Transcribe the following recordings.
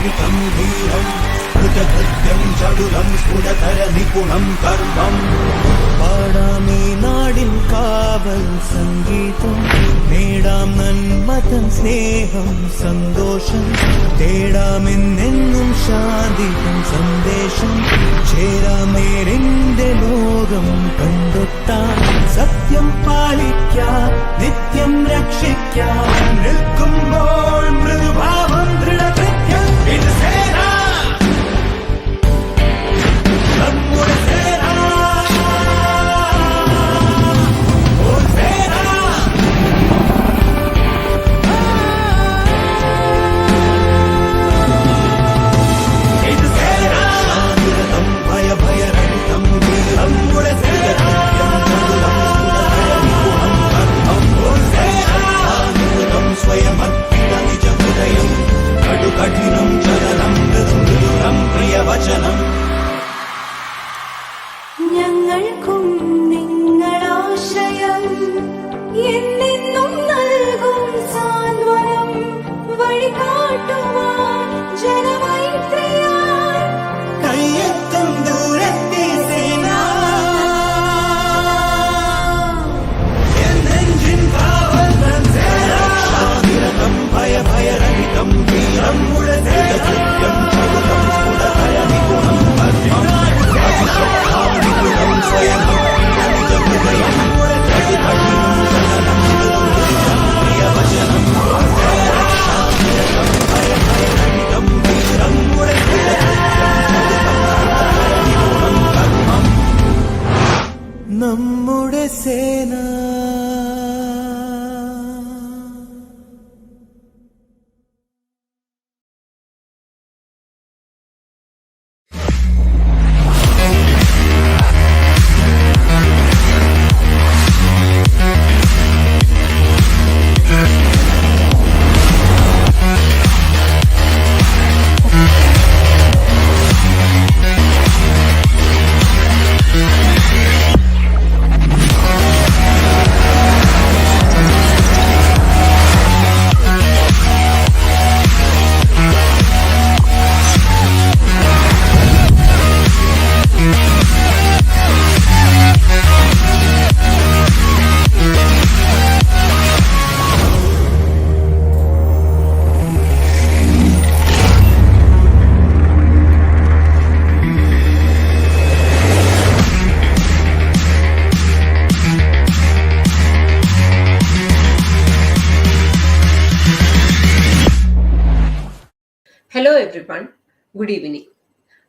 ధీరం కృతకృత్యం చడులం స్ఫుటతర నిపుణం కర్మం പാടാമേ നാടിൻ കാവൽ സംഗീതം നേടാം നന്മതൻ സ്നേഹം സന്തോഷം തേടാമെന്നെന്നും ശാന്തിതൻ സന്ദേശം ചേരാം നേരിന്റെ ലോകം കണ്ടെത്താം സത്യം പാലിക്കാം നിത്യം രക്ഷിക്കാം നിൽക്കുമ്പോൾ മൃദുഭാവം ദൃഢകൃത്യം ഇത് സേന നമ്മുടെ സേന കഠിനം ചലനം മൃദുരം പ്രിയവചനം ഞങ്ങൾക്കും നിങ്ങളാശ്രയം എന്നെന്നും നൽകും സാന്ത്വനം വഴികാട്ടുവാൻ ജനമൈത്രിയാൽ കയ്യെത്തും ദൂരത്തെ സേന എന്നെഞ്ചിൻ കാവൽ സേന ശാന്തിരതം ഭയഭയരഹിതം വീരം മുഴസേതകൃത്യം ചടുലം സ്ഫുടതര നിപുണം കർമ്മം സ്വയം നിജ ഹൃദയം കഠിനം ചലനം പ്രിയവചനം ശാന്തിരതം ഭയഭയരഹിതം വീരം മുഴസേതകൃത്യം ചടുലം സ്ഫുടതര നിപുണം കർമ്മം നമ്മുടെ സേന. Hello everyone, good evening.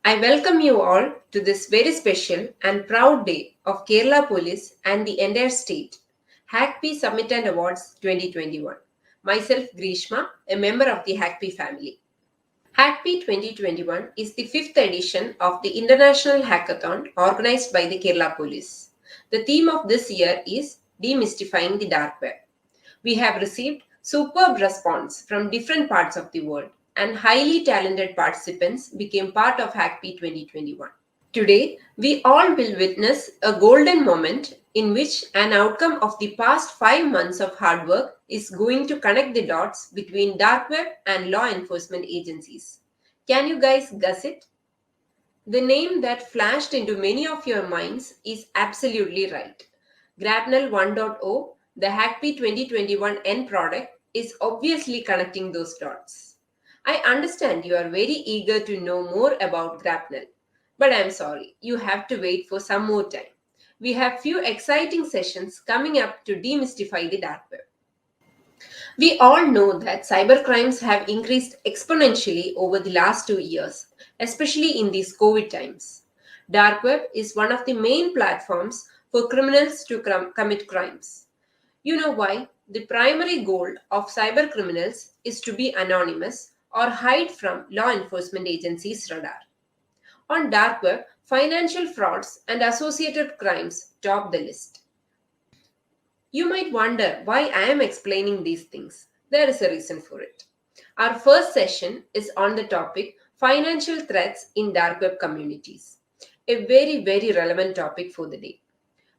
I welcome you all to this very special and proud day of Kerala Police and the entire state, Hac'KP Summit and Awards 2021. Myself Grishma, a member of the Hac'KP family. Hac'KP 2021 is the 5th edition of the International Hackathon organized by the Kerala Police. The theme of this year is Demystifying the Dark Web. We have received superb response from different parts of the world, and highly talented participants became part of Hac'KP 2021. Today, we all will witness a golden moment in which an outcome of the past 5 months of hard work is going to connect the dots between dark web and law enforcement agencies. Can you guys guess it? The name that flashed into many of your minds is absolutely right. Grapnel 1.0, the Hac'KP 2021 end product, is obviously connecting those dots. I understand you are very eager to know more about Grapnel, but I'm sorry, you have to wait for some more time. We have few exciting sessions coming up to demystify the dark web. We all know that cybercrimes have increased exponentially over the last 2 years, especially in these COVID times. Dark web is one of the main platforms for criminals to commit crimes. You know why? The primary goal of cybercriminals is to be anonymous or hide from law enforcement agencies' radar. On dark web, financial frauds and associated crimes top the list. You might wonder why I am explaining these things. There is a reason for it. Our first session is on the topic financial threats in dark web communities, a very, very relevant topic for the day.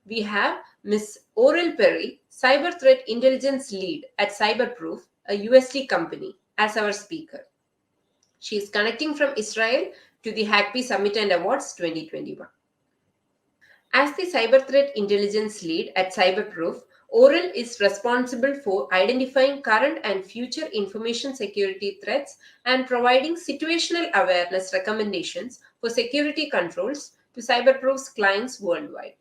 We have Ms. Orel Pery, Cyber Threat Intelligence Lead at CyberProof, a USD company, as our speaker. She is connecting from Israel to the Hac'KP Summit and Awards 2021. As the cyber threat intelligence lead at CyberProof, Orel is responsible for identifying current and future information security threats and providing situational awareness recommendations for security controls to CyberProof's clients worldwide.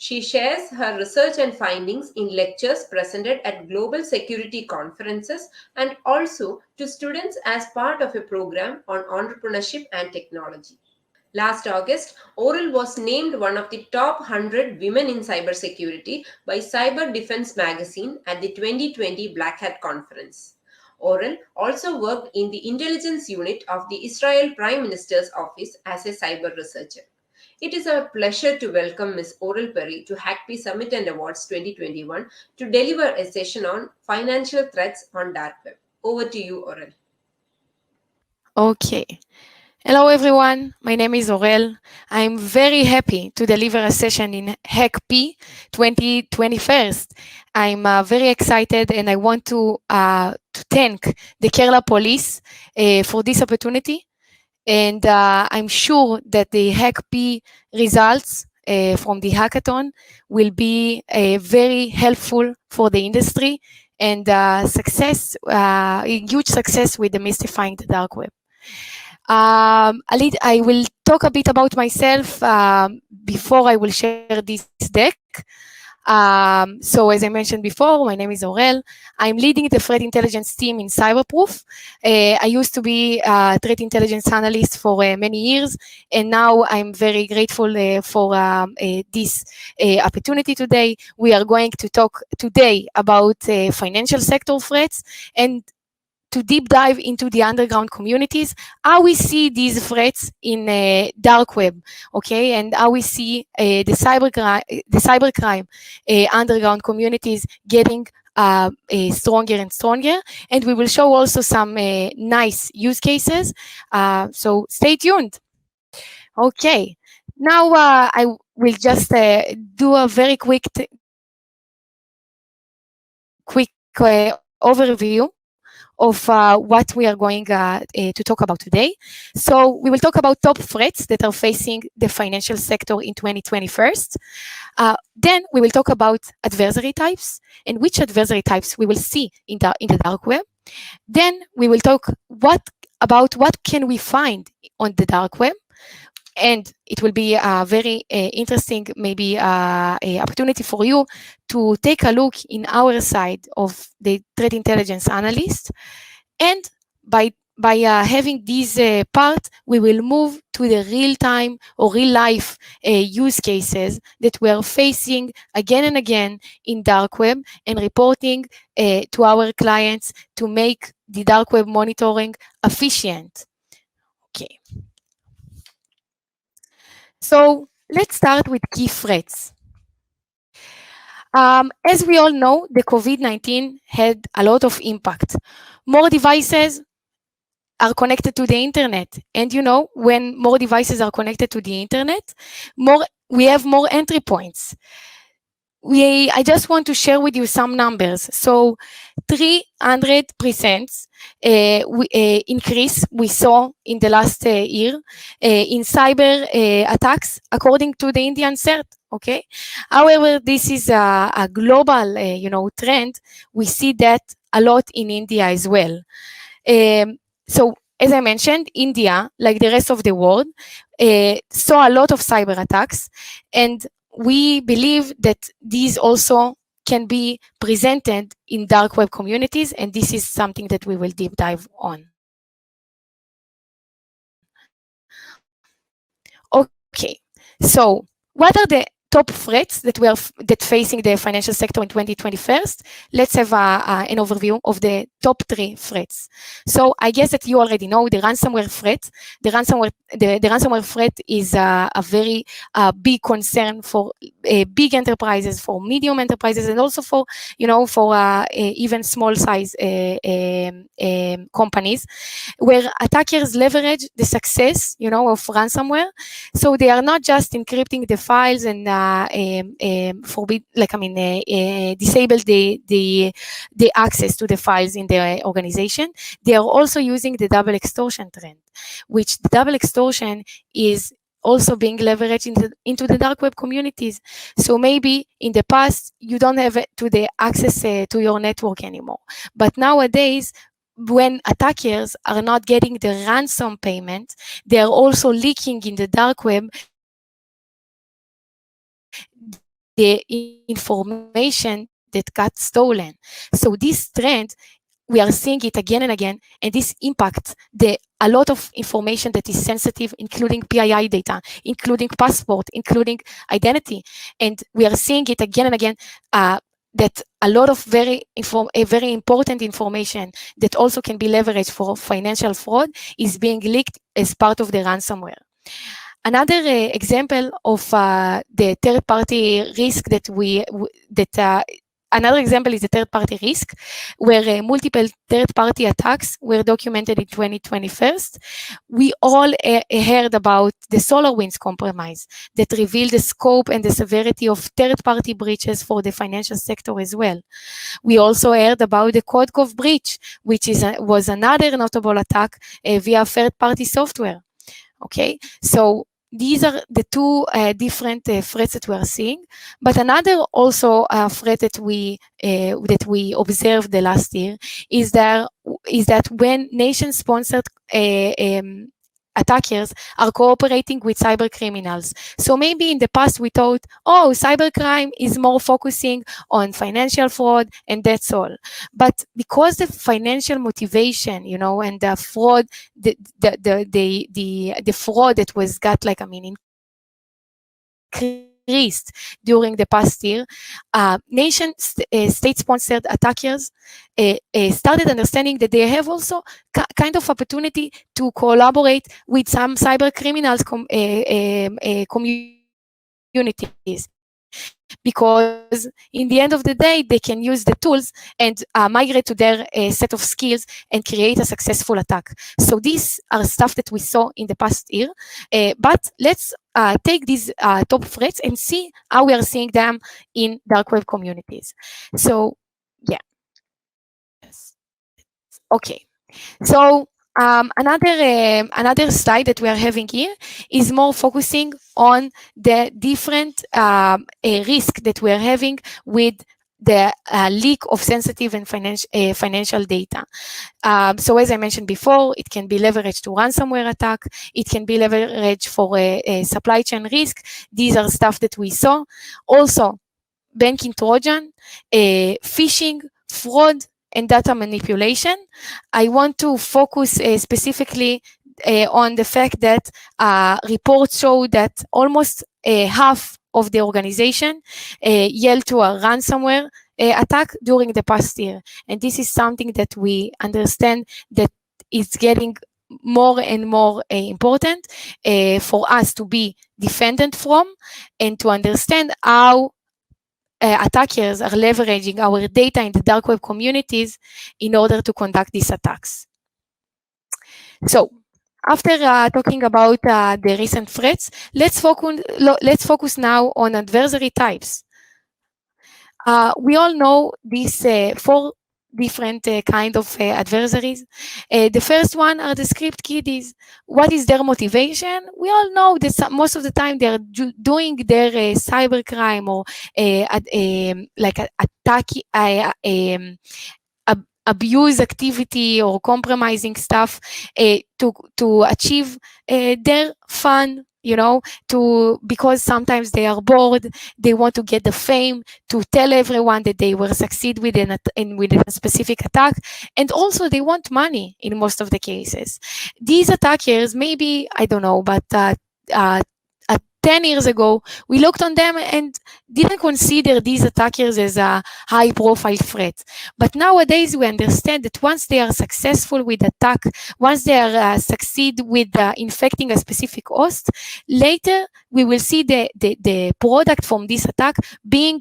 She shares her research and findings in lectures presented at global security conferences and also to students as part of a program on entrepreneurship and technology. Last August, Orel was named one of the top 100 women in cybersecurity by Cyber Defense magazine at the 2020 Black Hat Conference. Orel also worked in the intelligence unit of the Israel Prime Minister's office as a cyber researcher. It is our pleasure to welcome Ms. Orel Pery to Hac'KP Summit and Awards 2021 to deliver a session on financial threats on dark web. Over to you, Orel. Okay. Hello, everyone. My name is Orel. I'm very happy to deliver a session in Hac'KP 2021. I'm very excited, and I want to thank the Kerala Police for this opportunity. And I'm sure that the Hac'KP results from the hackathon will be very helpful for the industry and huge success with demystifying the dark web. I will talk a bit about myself before I will share this deck. So as I mentioned before, my name is Orel. I'm leading the threat intelligence team in CyberProof. I used to be a threat intelligence analyst for many years, and now I'm very grateful for this opportunity today. We are going to talk today about financial sector threats and to deep dive into the underground communities, how we see these threats in dark web, okay, and how we see the cybercrime underground communities getting stronger and stronger, and we will show also some nice use cases. So stay tuned. Okay, now I will just do a very quick overview of what we are going to talk about today. So we will talk about top threats that are facing the financial sector in 2021. Then we will talk about adversary types and which adversary types we will see in the dark web. Then we will talk about what can we find on the dark web. And it will be a very interesting, maybe a opportunity for you to take a look in our side of the threat intelligence analyst. And by having this part, we will move to the real-time or real-life use cases that we are facing again and again in dark web and reporting to our clients to make the dark web monitoring efficient. Okay. So let's start with key threats. As we all know, the COVID-19 had a lot of impact. More devices are connected to the internet. And you know, when more devices are connected to the internet, we have more entry points. I just want to share with you some numbers. So 300% increase we saw in the last year in cyber attacks, according to the Indian CERT. Okay. However, this is a global, trend. We see that a lot in India as well. So as I mentioned, India, like the rest of the world, saw a lot of cyber attacks, and we believe that these also can be presented in dark web communities, and this is something that we will deep dive on. Okay, so what are the top threats that facing the financial sector in 2021? Let's have an overview of the top 3 threats. So I guess that you already know the ransomware threat. The ransomware threat is a very big concern for big enterprises, for medium enterprises, and also for for even small size companies, where attackers leverage the success of ransomware. So they are not just encrypting the files and disable the access to the files in their organization. They are also using the double extortion trend, which the double extortion is also being leveraged into the dark web communities. So maybe in the past you don't have the access to your network anymore, but nowadays, when attackers are not getting the ransom payment, they are also leaking in the dark web the information that got stolen. So this trend, we are seeing it again and again, and this impacts a lot of information that is sensitive, including PII data, including passport, including identity. And we are seeing it again and again, that a lot of very important information that also can be leveraged for financial fraud is being leaked as part of the ransomware. Another example of the third-party risk another example is the third-party risk, where multiple third-party attacks were documented in 2021. We all heard about the SolarWinds compromise that revealed the scope and the severity of third-party breaches for the financial sector as well. We also heard about the CodeCov breach, which was another notable attack via third-party software. Okay, so these are the two different threats that we are seeing. But another also threat that we observed the last year is that when nation-sponsored attackers are cooperating with cyber criminals. So maybe in the past we thought, oh, cybercrime is more focusing on financial fraud and that's all. But because the financial motivation, and the fraud, the fraud that was increased during the past year, state-sponsored attackers started understanding that they have also kind of opportunity to collaborate with some cyber criminals communities. Because in the end of the day, they can use the tools and migrate to their set of skills and create a successful attack. So these are stuff that we saw in the past year. But let's take these top threats and see how we are seeing them in dark web communities. So, yeah. Okay. So another slide that we are having here is more focusing on the different risk that we are having with the leak of sensitive and financial data. So as I mentioned before, it can be leveraged to ransomware attack. It can be leveraged for a supply chain risk. These are stuff that we saw. Also, banking Trojan, phishing, fraud, and data manipulation. I want to focus specifically on the fact that reports show that almost half of the organization yield to a ransomware attack during the past year. And this is something that we understand that is getting more and more important for us to be defended from and to understand how attackers are leveraging our data in the dark web communities in order to conduct these attacks. So, after talking about the recent threats, let's focus now on adversary types. We all know these 4 different kind of adversaries. The first one are the script kiddies. What is their motivation? We all know that most of the time they are doing their cybercrime or abuse activity or compromising stuff to achieve their fun. Because sometimes they are bored, they want to get the fame, to tell everyone that they will succeed with a specific attack, and also they want money in most of the cases. These attackers, maybe, I don't know, but 10 years ago, we looked on them and didn't consider these attackers as a high-profile threat. But nowadays, we understand that once they are successful with attack, once they are succeed with infecting a specific host, later we will see the product from this attack being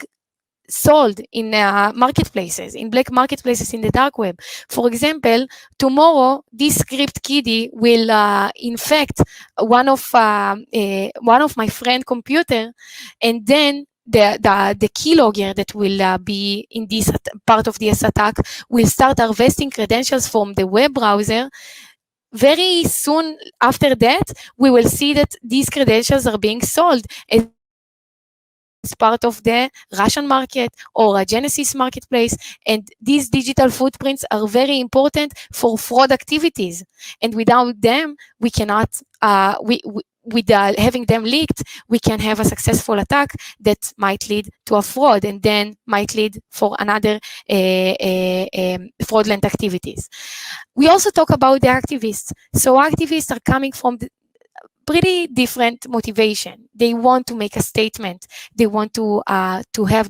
sold in marketplaces, in black marketplaces in the dark web. For example, tomorrow this script kiddie will infect one of my friend computer, and then the keylogger that will be in this part of this attack will start harvesting credentials from the web browser. Very soon after that, we will see that these credentials are being sold as part of the Russian market or a Genesis marketplace. And these digital footprints are very important for fraud activities. And without them, we cannot, with having them leaked, we can have a successful attack that might lead to a fraud and then might lead for another fraudulent activities. We also talk about the activists. So activists are coming from pretty different motivation. They want to make a statement. They want to have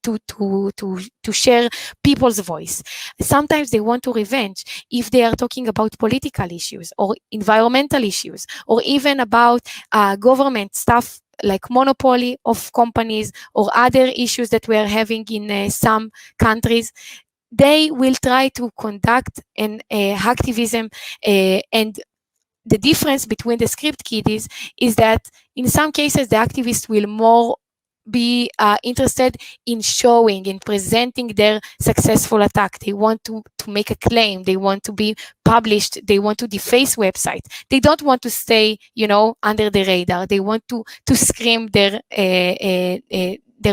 to share people's voice. Sometimes they want to revenge if they are talking about political issues or environmental issues or even about government stuff like monopoly of companies or other issues that we are having in some countries. They will try to conduct an hacktivism and the difference between the script kiddies is that in some cases the activists will more be interested in showing and presenting their successful attack. They want to make a claim. They want to be published. They want to deface website. They don't want to stay, under the radar. They want to scream their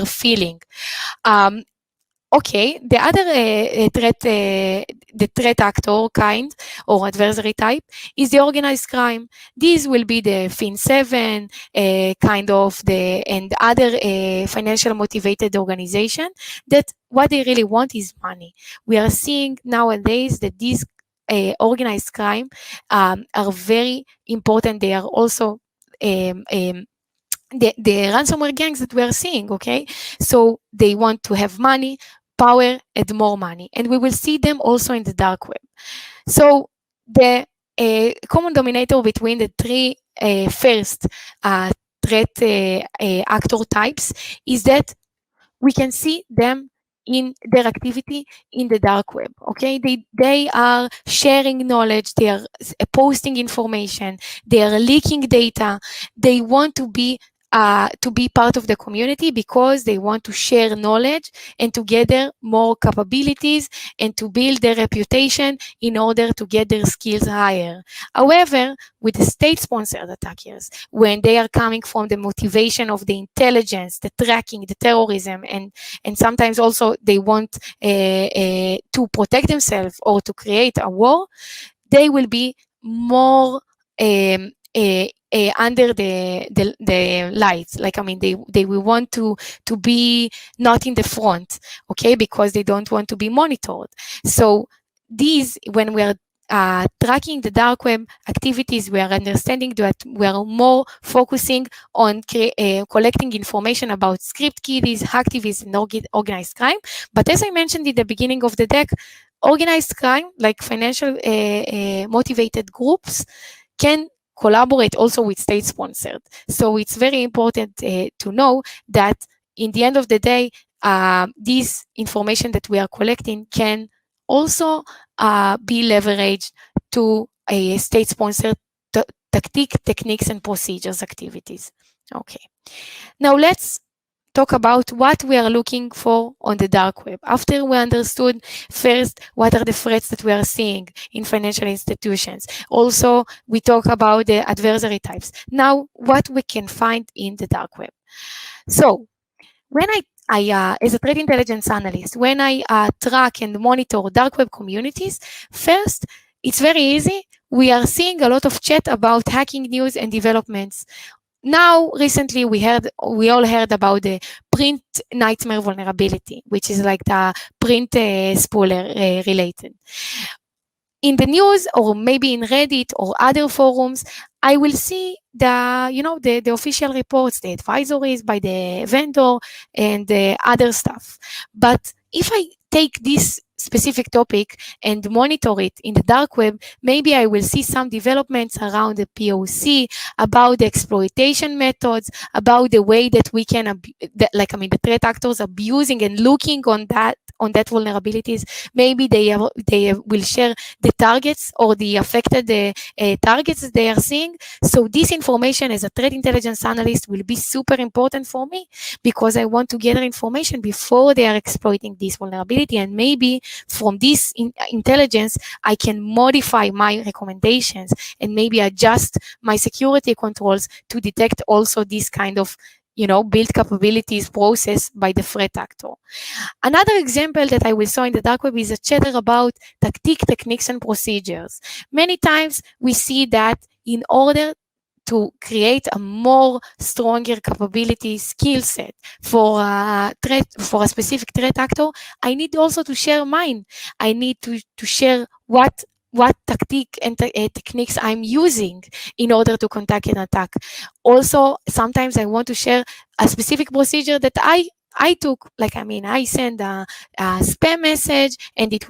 feeling. Okay, the other threat actor kind or adversary type is the organized crime. These will be the Fin7 kind of and other financial motivated organization that what they really want is money. We are seeing nowadays that these organized crime are very important. They are also the ransomware gangs that we are seeing, okay? So they want to have money, power, and more money. And we will see them also in the dark web. So the common denominator between the three first threat actor types is that we can see them in their activity in the dark web, okay? They are sharing knowledge, they are posting information, they are leaking data, they want to be part of the community because they want to share knowledge and to gather more capabilities and to build their reputation in order to get their skills higher. However, with the state-sponsored attackers, when they are coming from the motivation of the intelligence, the tracking, the terrorism, and sometimes also they want to protect themselves or to create a war, they will be more under the lights. Like, I mean, they will want to be not in the front, okay, because they don't want to be monitored. So these, when we are tracking the dark web activities, we are understanding that we are more focusing on collecting information about script kiddies, hacktivists, and organized crime. But as I mentioned in the beginning of the deck, organized crime, like financial motivated groups, can collaborate also with state-sponsored. So it's very important to know that in the end of the day, this information that we are collecting can also be leveraged to a state-sponsored techniques and procedures activities. Okay. Now let's talk about what we are looking for on the dark web. After we understood first what are the threats that we are seeing in financial institutions. Also, we talk about the adversary types. Now, what we can find in the dark web. So, when I as a threat intelligence analyst, when I track and monitor dark web communities, first, it's very easy. We are seeing a lot of chat about hacking news and developments. Now, recently, we all heard about the print nightmare vulnerability, which is like the print spooler related. In the news or maybe in Reddit or other forums, I will see the official reports, the advisories by the vendor and the other stuff. But if I take this specific topic and monitor it in the dark web, maybe I will see some developments around the POC, about the exploitation methods, about the way that we can, the threat actors abusing and looking on that vulnerabilities. Maybe they will share the targets or the affected targets that they are seeing. So this information as a threat intelligence analyst will be super important for me, because I want to gather information before they are exploiting this vulnerability, and maybe from this intelligence I can modify my recommendations and maybe adjust my security controls to detect also this kind of build capabilities process by the threat actor. Another example that I will show in the dark web is a chatter about techniques and procedures. Many times we see that in order to create a more stronger capability skill set for a specific threat actor, I need also to share mine. I need to share what tactic and techniques I'm using in order to conduct an attack. Also, sometimes I want to share a specific procedure that I took, I send a spam message and it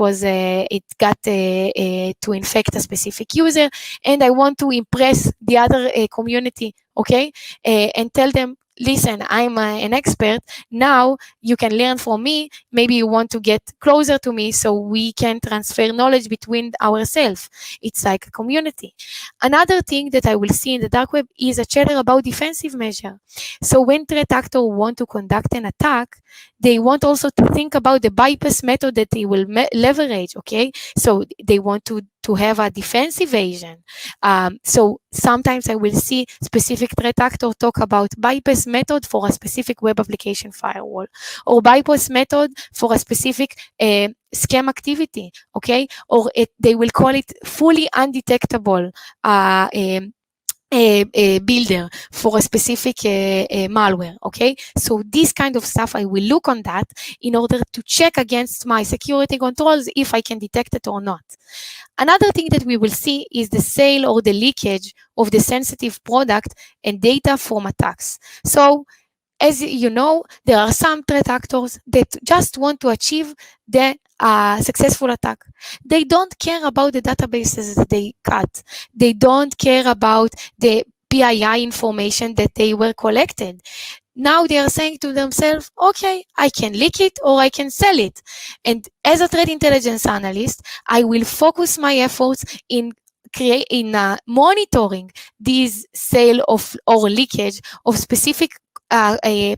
got to infect a specific user, and I want to impress the other community, okay, and tell them, listen, I'm an expert. Now you can learn from me. Maybe you want to get closer to me so we can transfer knowledge between ourselves. It's like a community. Another thing that I will see in the dark web is a chatter about defensive measure. So when threat actors want to conduct an attack, they want also to think about the bypass method that they will leverage, okay? So they want to have a defensive evasion. So sometimes I will see specific threat actor talk about bypass method for a specific web application firewall, or bypass method for a specific scam activity, okay? Or they will call it fully undetectable builder for a specific malware, okay? So this kind of stuff, I will look on that in order to check against my security controls if I can detect it or not. Another thing that we will see is the sale or the leakage of the sensitive product and data from attacks. So as you know, there are some threat actors that just want to achieve the successful attack. They don't care about the databases that they cut. They don't care about the PII information that they were collected. Now they are saying to themselves, okay, I can leak it or I can sell it. And as a threat intelligence analyst, I will focus my efforts in monitoring these sale of or leakage of specific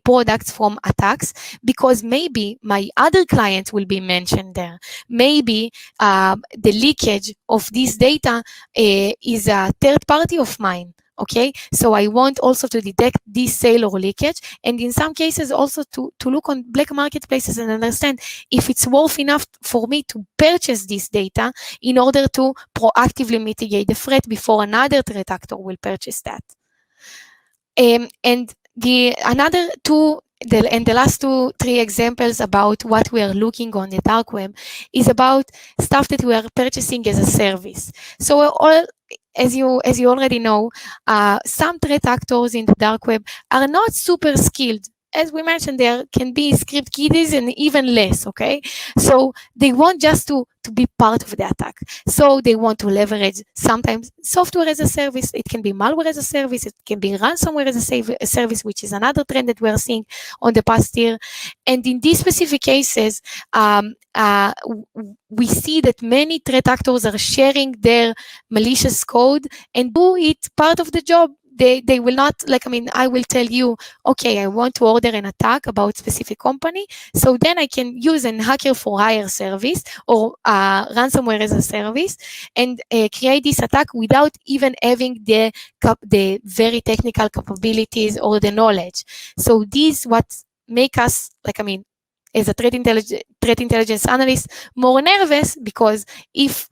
products from attacks, because maybe my other clients will be mentioned there. Maybe the leakage of this data is a third party of mine. Okay, so I want also to detect this sale or leakage, and in some cases also to look on black marketplaces and understand if it's worth enough for me to purchase this data in order to proactively mitigate the threat before another threat actor will purchase that. And the last 2-3 examples about what we are looking on the dark web is about stuff that we are purchasing as a service. So as you already know, some threat actors in the dark web are not super skilled. As we mentioned, there can be script kiddies and even less, okay? So they want just to be part of the attack. So they want to leverage sometimes software as a service. It can be malware as a service. It can be ransomware as a service, which is another trend that we are seeing on the past year. And in these specific cases, we see that many threat actors are sharing their malicious code and do it part of the job. They will not, I will tell you, okay, I want to order an attack about specific company. So then I can use an hacker for hire service or ransomware as a service and create this attack without even having the very technical capabilities or the knowledge. So this what make us, as a threat intelligence analyst, more nervous, because if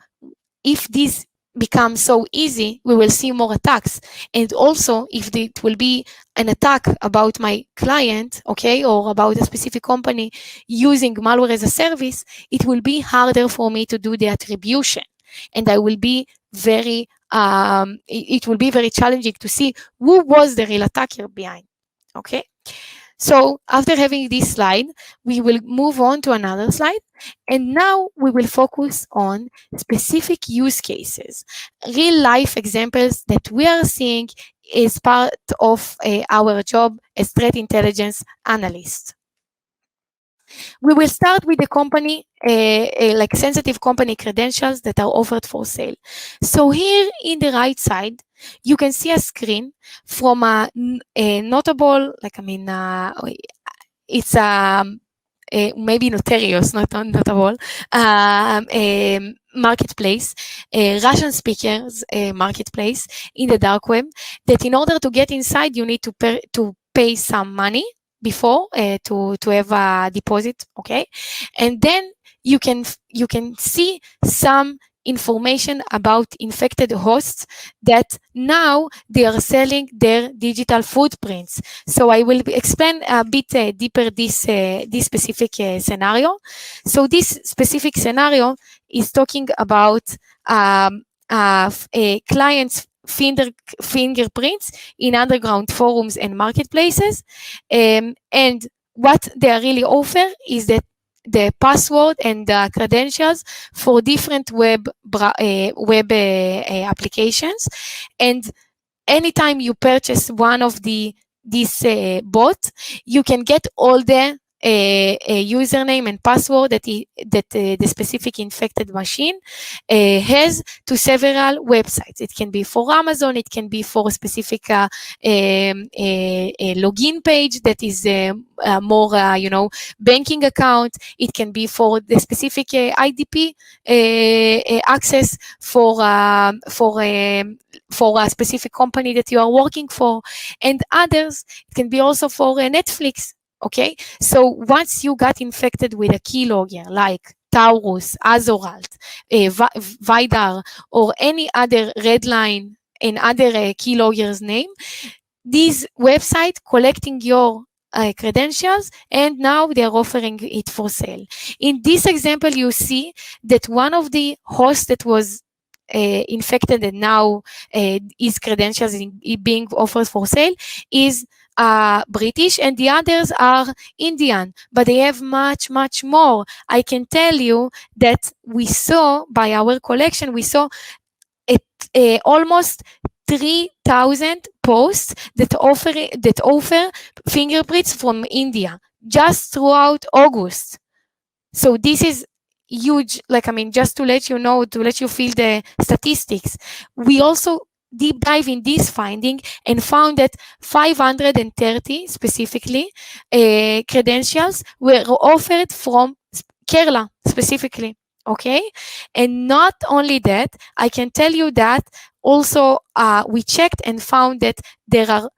this becomes so easy, we will see more attacks. And also, if it will be an attack about my client, okay, or about a specific company using malware as a service, it will be harder for me to do the attribution. and I will be very it will be very challenging to see who was the real attacker behind. Okay, so after having this slide, we will move on to another slide, and now we will focus on specific use cases, real life examples that we are seeing as part of our job as threat intelligence analysts. We will start with the company, like sensitive company credentials that are offered for sale. So here in the right side, you can see a screen from a notable, it's maybe notorious, not notable, marketplace, Russian speakers marketplace in the dark web, that in order to get inside, you need to pay some money before to have a deposit, okay? And then you can see some information about infected hosts that now they are selling their digital footprints. So I will explain a bit deeper this specific scenario. So this specific scenario is talking about a client's fingerprints in underground forums and marketplaces, and what they really offer is that the password and the credentials for different web applications, and anytime you purchase one of this bot, you can get all the username and password that the specific infected machine has to several websites. It can be for Amazon, it can be for a specific login page that is more, banking account. It can be for the specific IDP access for a specific company that you are working for, and others. It can be also for Netflix. Okay, so once you got infected with a keylogger like Taurus, Azoralt, Vidar, or any other Redline and other keyloggers name, these websites collecting your credentials, and now they're offering it for sale. In this example, you see that one of the hosts that was infected and now his credentials being offered for sale is British, and the others are Indian, but they have much, much more. I can tell you that we saw by our collection, we saw almost 3,000 posts that offer fingerprints from India just throughout August. So this is huge. Just to let you know, to let you feel the statistics. We also deep dive in this finding and found that 530 specifically credentials were offered from Kerala specifically. Okay, and not only that, I can tell you that also we checked and found that there are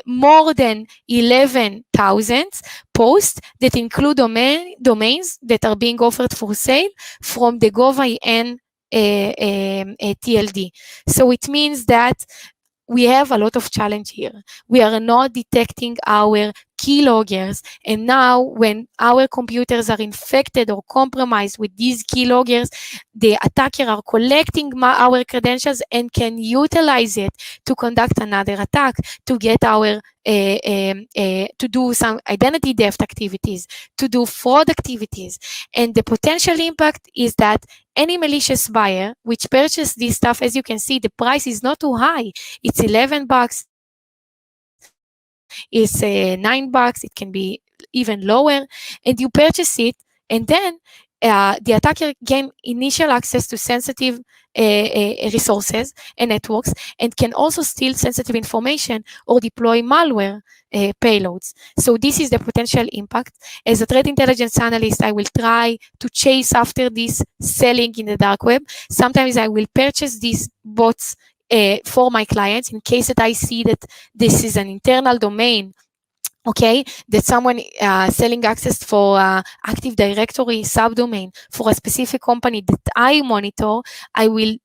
more than 11,000 posts that include domains that are being offered for sale from the gov.in TLD. So it means that we have a lot of challenge here. We are not detecting our keyloggers, and now when our computers are infected or compromised with these keyloggers, the attacker are collecting our credentials and can utilize it to conduct another attack, to get our to do some identity theft activities, to do fraud activities. And the potential impact is that any malicious buyer which purchased this stuff, as you can see, the price is not too high. It's $11, it's $9, it can be even lower, and you purchase it, and then the attacker gain initial access to sensitive resources and networks, and can also steal sensitive information or deploy malware payloads. So this is the potential impact. As a threat intelligence analyst, I will try to chase after this selling in the dark web. Sometimes I will purchase these bots for my clients in case that I see that this is an internal domain, okay, that someone selling access for Active Directory subdomain for a specific company that I monitor. I will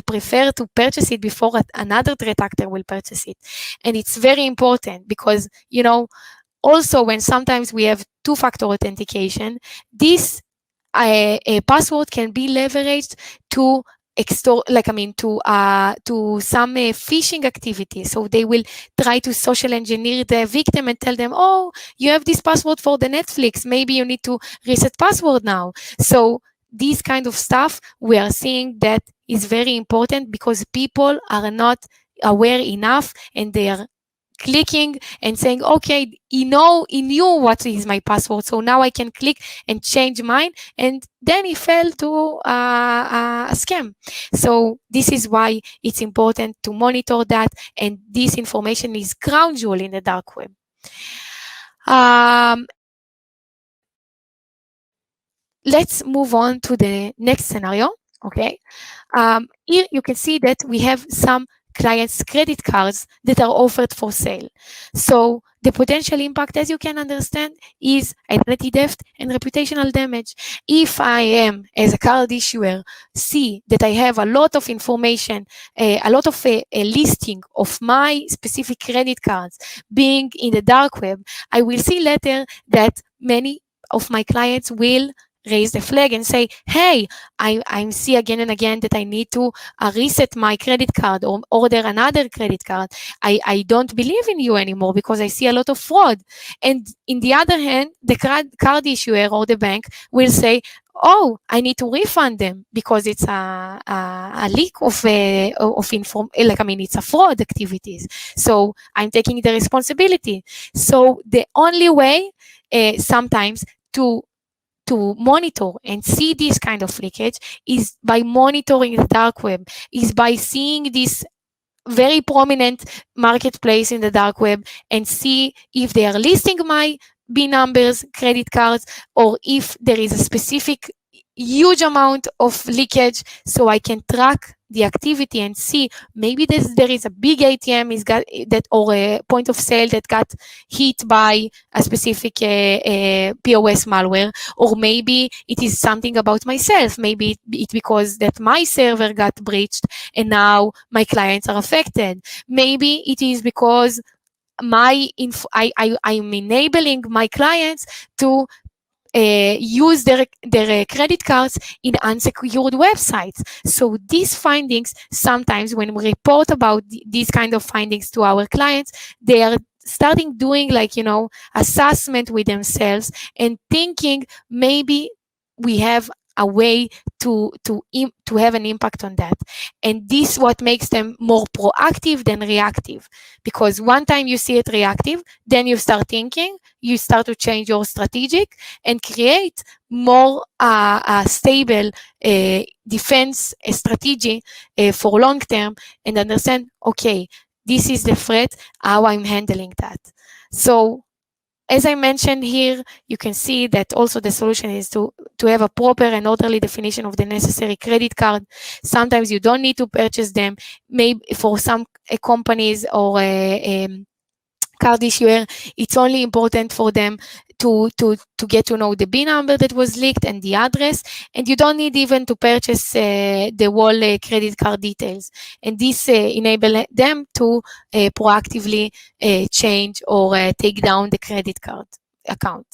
prefer to purchase it before another threat actor will purchase it. And it's very important because, also when sometimes we have two-factor authentication, this a password can be leveraged to extort, to some phishing activity. So they will try to social engineer the victim and tell them, oh, you have this password for the Netflix, maybe you need to reset password now. So this kind of stuff we are seeing that is very important because people are not aware enough and they are clicking and saying, okay, he knew what is my password, so now I can click and change mine, and then he fell to a scam. So this is why it's important to monitor that, and this information is ground jewel in the dark web. Let's move on to the next scenario. Okay, here you can see that we have some clients' credit cards that are offered for sale. So the potential impact, as you can understand, is identity theft and reputational damage. If I am, as a card issuer, see that I have a lot of information, a lot of a listing of my specific credit cards being in the dark web, I will see later that many of my clients will raise the flag and say, hey, I see again and again that I need to reset my credit card or order another credit card. I don't believe in you anymore because I see a lot of fraud. And in the other hand, the card issuer or the bank will say, oh, I need to refund them because it's a leak of it's a fraud activities. So I'm taking the responsibility. So the only way sometimes to monitor and see this kind of leakage is by monitoring the dark web, is by seeing this very prominent marketplace in the dark web and see if they are listing my B numbers, credit cards, or if there is a specific huge amount of leakage, so I can track the activity and see maybe there is a big ATM or a point of sale that got hit by a specific POS malware, or maybe it is something about myself. Maybe it's because that my server got breached and now my clients are affected. Maybe it is because I'm enabling my clients to use their credit cards in unsecured websites. So these findings, sometimes when we report about these kind of findings to our clients, they are starting doing assessment with themselves and thinking maybe we have a way to have an impact on that. And this what makes them more proactive than reactive, because one time you see it reactive, then you start thinking, you start to change your strategic and create more stable defense strategy for long term, and understand, okay, this is the threat, how I'm handling that. So as I mentioned here, you can see that also the solution is to have a proper and orderly definition of the necessary credit card. Sometimes you don't need to purchase them. Maybe for some companies or card issuer, it's only important for them to get to know the B number that was leaked and the address, and you don't need even to purchase the whole credit card details. And this enable them to proactively change or take down the credit card account.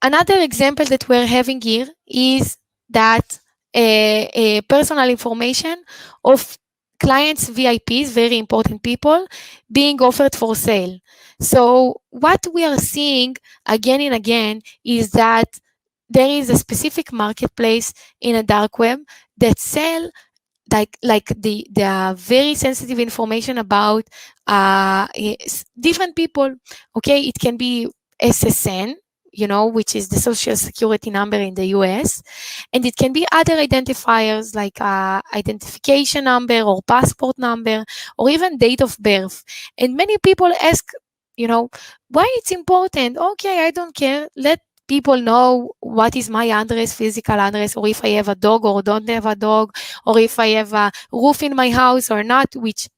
Another example that we're having here is that personal information of clients, VIPs, very important people, being offered for sale. So what we are seeing again and again is that there is a specific marketplace in a dark web that sell like the very sensitive information about different people. Okay, it can be SSN, which is the social security number in the US. And it can be other identifiers like identification number or passport number or even date of birth. And many people ask, why it's important? Okay, I don't care. Let people know what is my address, physical address, or if I have a dog or don't have a dog, or if I have a roof in my house or not, which,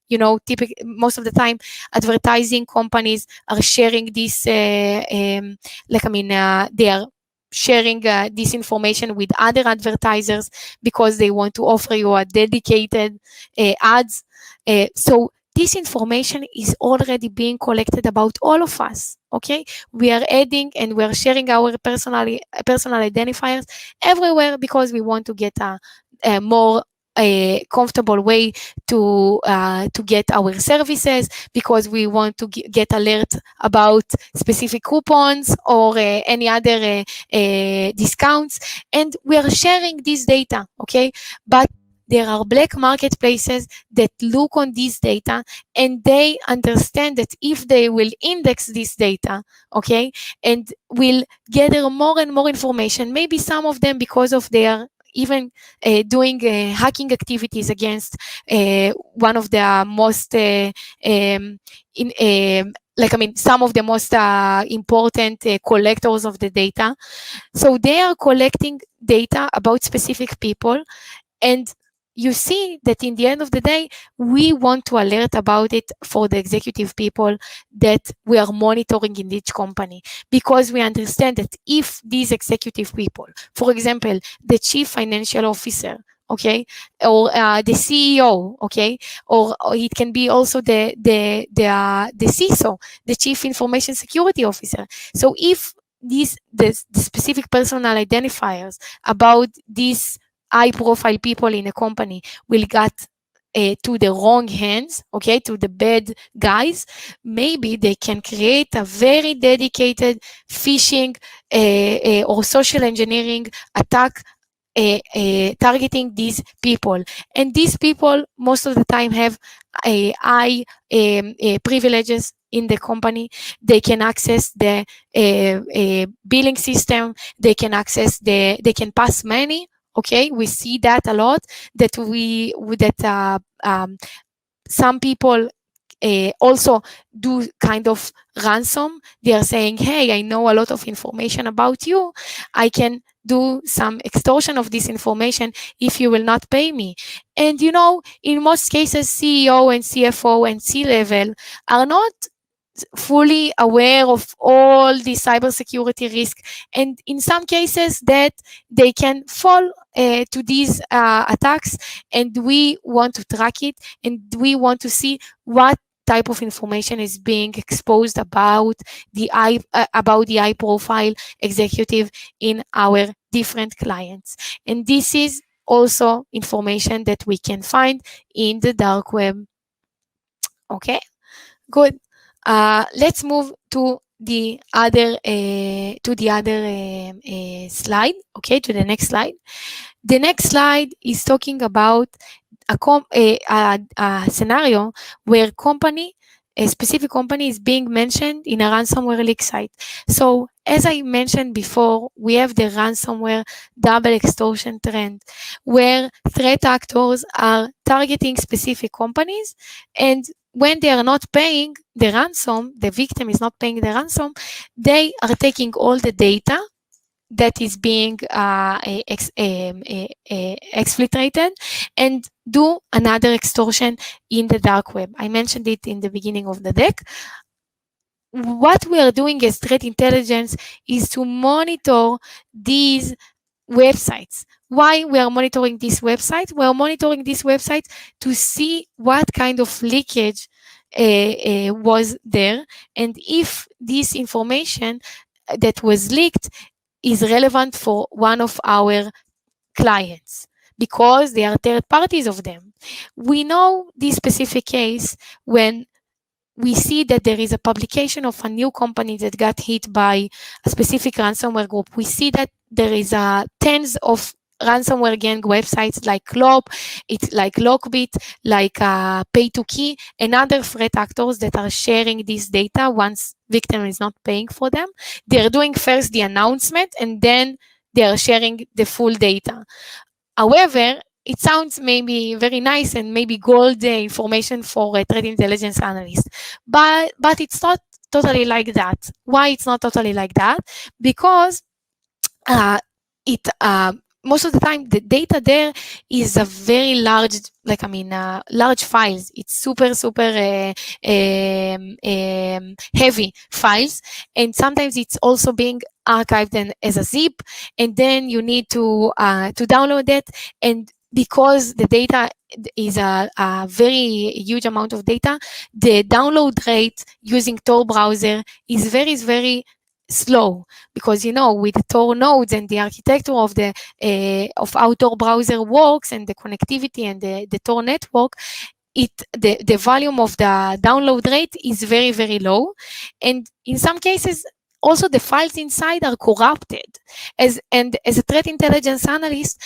most of the time advertising companies are sharing this, they are sharing this information with other advertisers because they want to offer you a dedicated ads. So this information is already being collected about all of us. Okay, we are adding and we are sharing our personal identifiers everywhere because we want to get a more comfortable way to get our services, because we want to get alert about specific coupons or any other discounts, and we are sharing this data. Okay, but there are black marketplaces that look on this data and they understand that if they will index this data, okay, and will gather more and more information, maybe some of them because of their even doing hacking activities against one of the most some of the most important collectors of the data. So they are collecting data about specific people, and you see that in the end of the day, we want to alert about it for the executive people that we are monitoring in each company, because we understand that if these executive people, for example, the chief financial officer, okay, or the CEO, okay, or it can be also the CISO, the chief information security officer. So if the specific personal identifiers about these high profile people in a company will get to the wrong hands, okay, to the bad guys, maybe they can create a very dedicated phishing or social engineering attack targeting these people. And these people most of the time have high privileges in the company. They can access the billing system, they can pass money. Okay, we see that a lot, that some people also do kind of ransom. They are saying, hey, I know a lot of information about you, I can do some extortion of this information if you will not pay me. And in most cases, CEO and CFO and C-level are not fully aware of all the cybersecurity risk, and in some cases that they can fall to these attacks, and we want to track it, and we want to see what type of information is being exposed about the high profile executive in our different clients. And this is also information that we can find in the dark web. Okay, good. Let's move to the other slide. Okay, to the next slide. The next slide is talking about a scenario where a specific company is being mentioned in a ransomware leak site. So as I mentioned before, we have the ransomware double extortion trend, where threat actors are targeting specific companies, and when they are not paying the ransom, the victim is not paying the ransom, they are taking all the data that is being exfiltrated and do another extortion in the dark web. I mentioned it in the beginning of the deck. What we are doing as threat intelligence is to monitor these websites. Why we are monitoring this website? We are monitoring this website to see what kind of leakage was there, and if this information that was leaked is relevant for one of our clients, because they are third parties of them. We know this specific case when we see that there is a publication of a new company that got hit by a specific ransomware group. We see that there is tens of ransomware gang websites like Clop, it's like Lockbit, like Pay2Key, and other threat actors that are sharing this data once victim is not paying for them. They're doing first the announcement, and then they are sharing the full data. However, it sounds maybe very nice and maybe gold information for a threat intelligence analyst, but it's not totally like that. Why it's not totally like that? Because most of the time the data there is a very large, large files. It's super heavy files, and sometimes it's also being archived as a zip, and then you need to download it, and because the data is a very huge amount of data, the download rate using Tor browser is very slow, because with the Tor nodes and the architecture of the of how Tor browser works and the connectivity and the Tor network, the volume of the download rate is very low, and in some cases also the files inside are corrupted. As a threat intelligence analyst,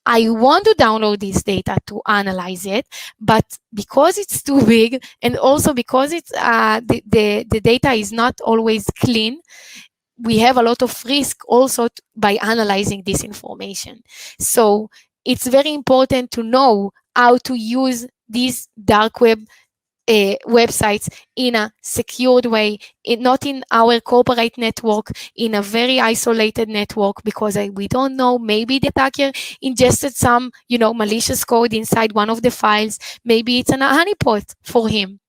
I want to download this data to analyze it, but because it's too big, and also because it's the data is not always clean, we have a lot of risk also by analyzing this information. So it's very important to know how to use these dark web websites in a secured way, not in our corporate network, in a very isolated network, because we don't know, maybe the attacker ingested some, malicious code inside one of the files. Maybe it's a honeypot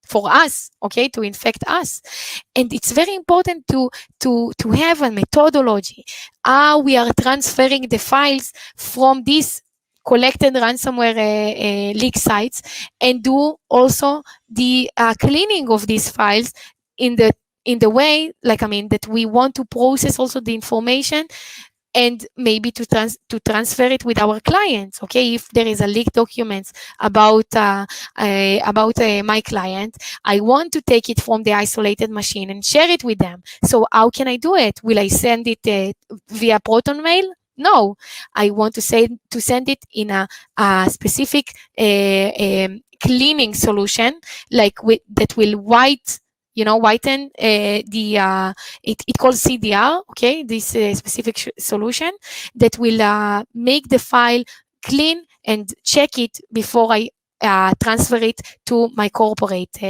for us, okay, to infect us. And it's very important to have a methodology, how we are transferring the files from these collected ransomware leak sites, and do also the cleaning of these files in the way, that we want to process also the information, and maybe to transfer it with our clients. Okay, if there is a leaked documents about my client, I want to take it from the isolated machine and share it with them. So how can I do it? Will I send it via Proton Mail? No, I want to send it in a specific cleaning solution, that will whiten it calls CDR, okay, this specific solution that will make the file clean and check it before I transfer it to my corporate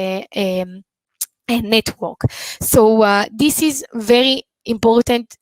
network. So this is very important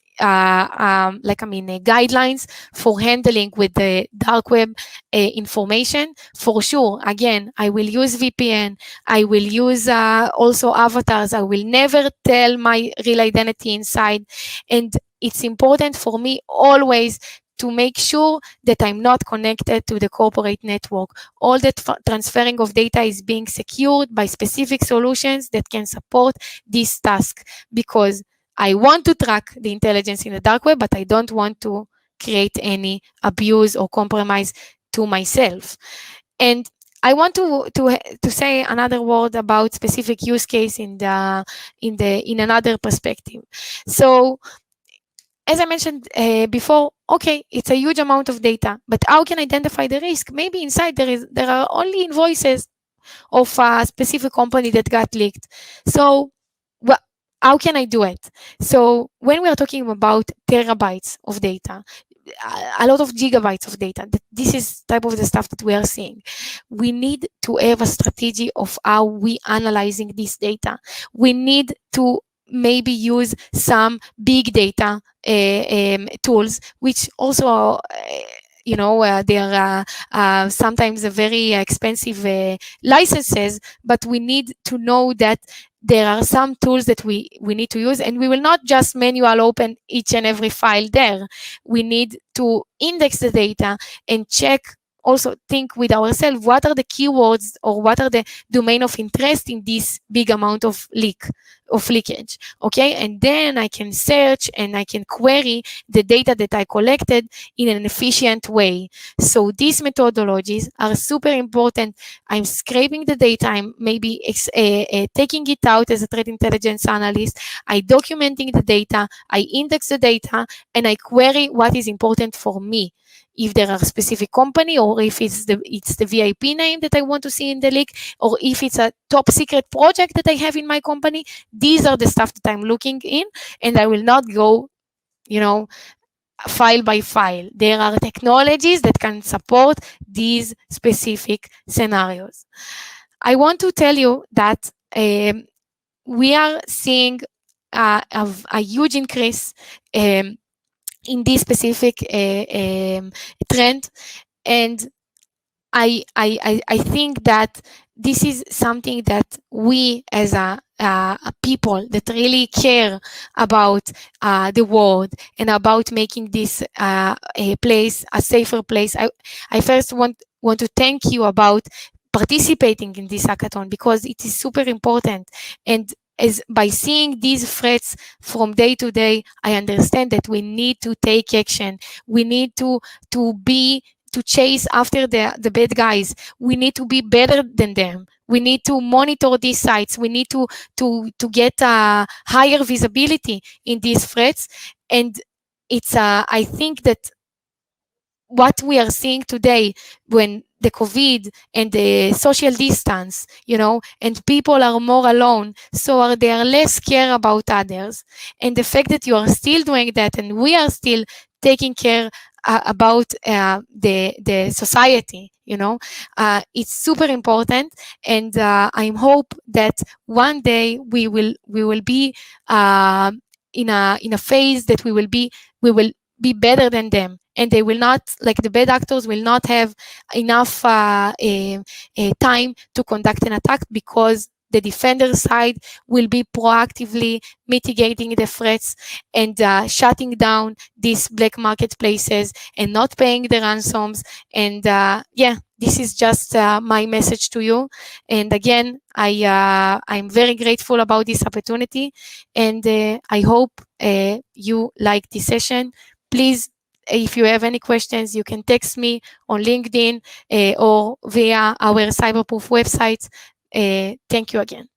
guidelines for handling with the dark web information. For sure, again, I will use VPN, I will use also avatars, I will never tell my real identity inside, and it's important for me always to make sure that I'm not connected to the corporate network. All the transferring of data is being secured by specific solutions that can support this task, because I want to track the intelligence in the dark web, but I don't want to create any abuse or compromise to myself. And I want to say another word about specific use case in another perspective. So, as I mentioned before, okay, it's a huge amount of data, but how can I identify the risk? Maybe inside there are only invoices of a specific company that got leaked. So, how can I do it? So when we are talking about terabytes of data, a lot of gigabytes of data, this is type of the stuff that we are seeing. We need to have a strategy of how we analyzing this data. We need to maybe use some big data tools, which also they are sometimes very expensive licenses, but we need to know that there are some tools that we need to use, and we will not just manual open each and every file there. We need to index the data and check, also think with ourselves, what are the keywords or what are the domain of interest in this big amount of leakage, okay? And then I can search and I can query the data that I collected in an efficient way. So these methodologies are super important. I'm scraping the data, I'm maybe taking it out as a threat intelligence analyst, I documenting the data, I index the data, and I query what is important for me. If there are specific company, or if it's the VIP name that I want to see in the leak, or if it's a top secret project that I have in my company, these are the stuff that I'm looking in, and I will not go, file by file. There are technologies that can support these specific scenarios. I want to tell you that we are seeing a huge increase in this specific trend, and I think that this is something that we as a people that really care about the world and about making this a safer place. I first want want to thank you about participating in this hackathon because it is super important. And as by seeing these threats from day to day, I understand that we need to take action. We need to chase after the bad guys. We need to be better than them. We need to monitor these sites. We need to get higher visibility in these threats. And it's I think that what we are seeing today, when the COVID and the social distance, and people are more alone, so they are less care about others. And the fact that you are still doing that and we are still taking care about the society, it's super important. And I hope that one day we will be in a phase that we will be better than them, and they will not, like the bad actors will not have enough time to conduct an attack, because the defender side will be proactively mitigating the threats and shutting down these black marketplaces and not paying the ransoms. And this is just my message to you. And again, I'm very grateful about this opportunity, and I hope you like this session. Please, if you have any questions, you can text me on LinkedIn or via our CyberProof website. Thank you again.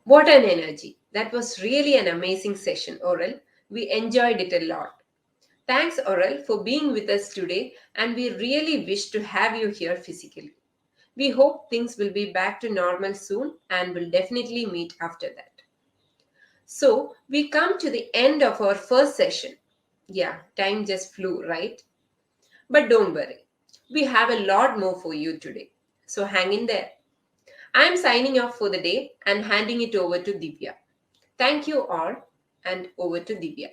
What an energy! That was really an amazing session, Orel. We enjoyed it a lot. Thanks, Orel, for being with us today, and we really wish to have you here physically. We hope things will be back to normal soon and will definitely meet after that. So, we come to the end of our first session. Yeah, time just flew, right? But don't worry, we have a lot more for you today. So, hang in there. I'm signing off for the day and handing it over to Divya. Thank you all, and over to Divya.